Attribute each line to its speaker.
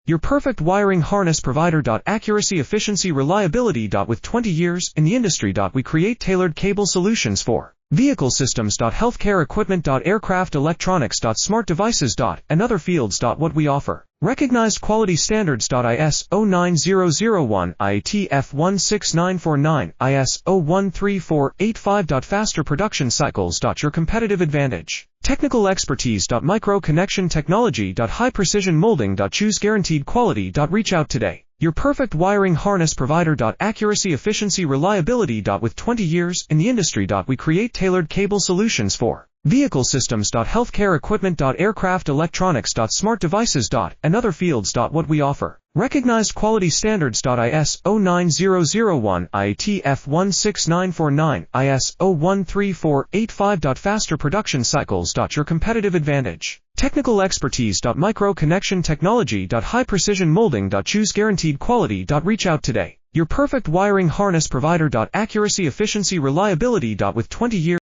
Speaker 1: Your perfect wiring harness provider. Accuracy, efficiency, reliability. With 20 years in the industry. We create tailored cable solutions for vehicle systems. Healthcare equipment. Aircraft electronics. Smart devices. And other fields. What we offer. Recognized quality standards. ISO 9001, IATF 16949, ISO 13485. Faster production cycles. Your competitive advantage. Technical expertise. Micro connection technology. High precision molding. Choose guaranteed quality. Reach out today. Your perfect wiring harness provider. Accuracy, efficiency, reliability. With 20 years in the industry. We create tailored cable solutions for vehicle systems. Healthcare equipment. Aircraft electronics. Smart devices. And other fields. What we offer. Recognized quality standards. ISO 9001, IATF 16949, ISO 13485. Faster production cycles. Your competitive advantage. Technical expertise. Micro connection technology. High precision molding. Choose guaranteed quality. Reach out today. Your perfect wiring harness provider. Accuracy, efficiency, reliability. With 20 years